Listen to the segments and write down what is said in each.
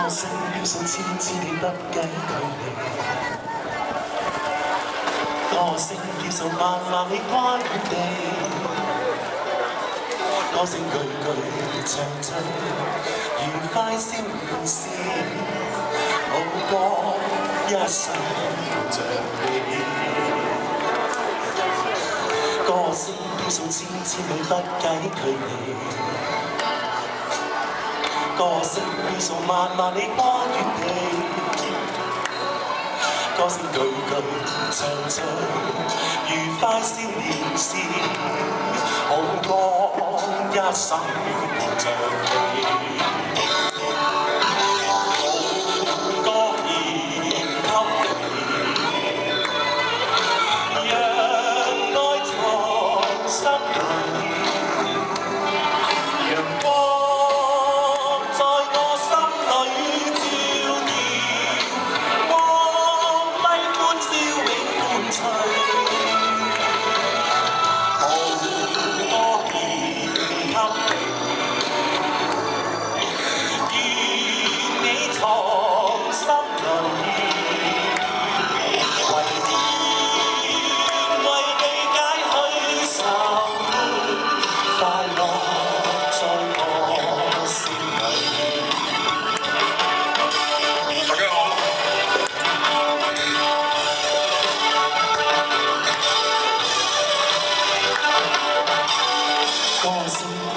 聲標數千千里不計距離，歌聲標數萬萬里跨遠地，歌聲句句唱出愉快少年時，我歌一生像你。歌聲標數千千里不計距離，歌聲標數萬萬里跨遠地，歌聲句句唱出愉快少年時，好歌一生像你。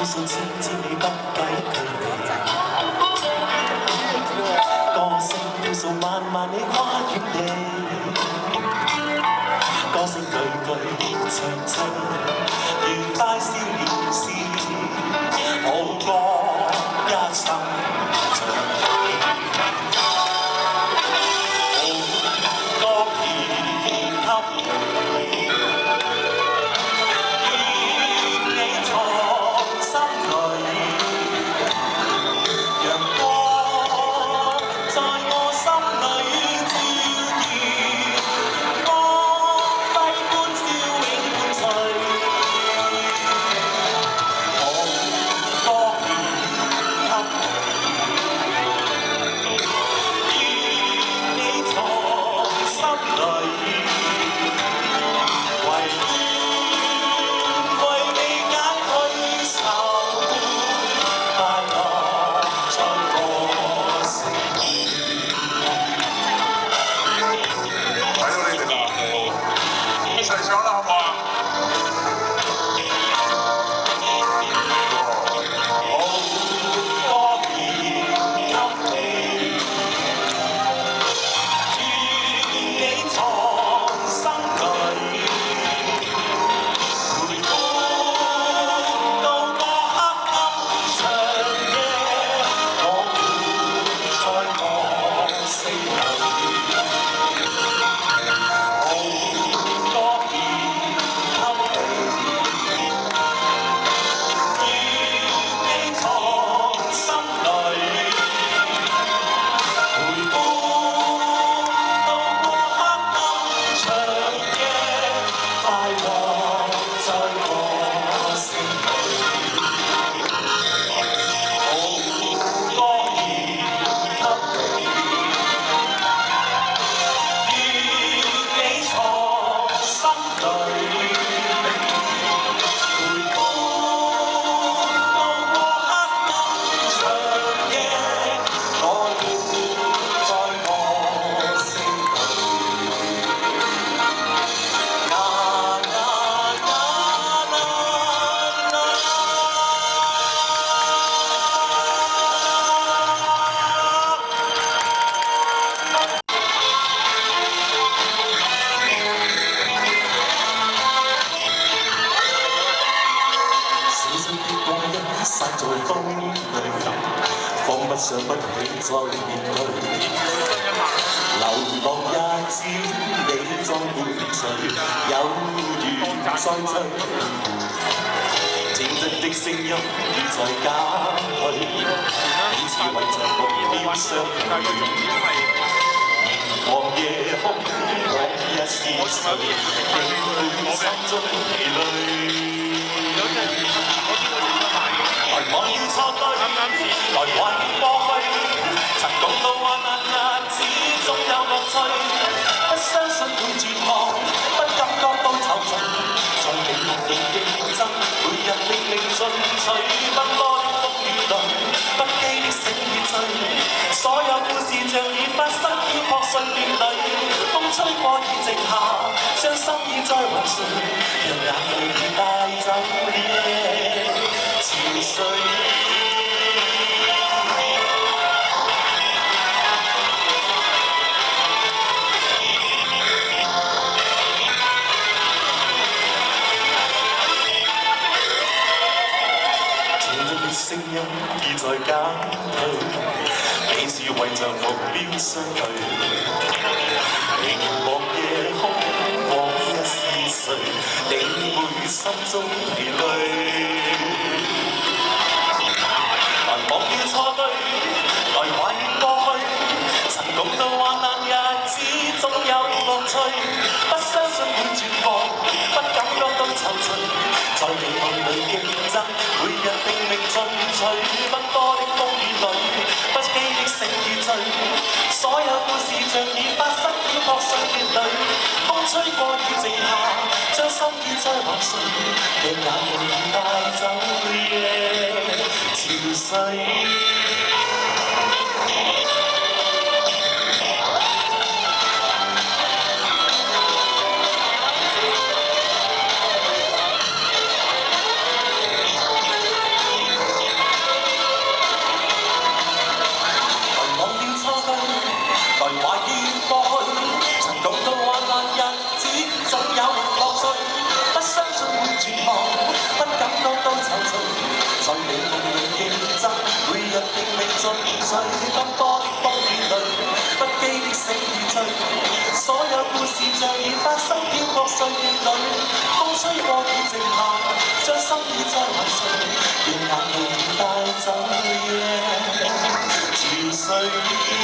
標數千千里不計距離，歌聲標數萬萬里跨遠地，歌聲句句唱出愉快少年時，好歌一生像你，好歌獻給你。散在風裏，放不上不起再面對。流浪日子你在伴隨，有緣再聚。靜靜的聲音已在減退，彼此為着目標相遇。望夜空往日是誰，仍伴心中疲累。我要擦淚，來還過去，曾共度取，奔波的風雨裏，不羈的醒與醉，所有故事像已發生於破碎血裏，風吹過已靜下，將心意再還誰，讓眼淚已帶走了潮水。聲音已在減退，彼此為着目標相距。凝望夜空，往日是誰？領會心中疲累。難忘掉錯對，來懷念過去。曾共度患難日子，總有樂趣。不相信會絕望，不感覺到躊躇。在美夢裏競爭，每日拼命進取，奔波的風雨裏，不羈的醒與醉，所有故事像已發生於破碎血裏，風吹過已靜下，將心意再還誰，讓眼淚已帶走夜潮水。在美夢裏競爭，每日拼命進取，奔波的風雨裏，不羈的醒與醉，所有故事像已發生飄泊歲月裏，風吹過已靜下，將心意再還誰，讓眼淚已帶走夜潮水。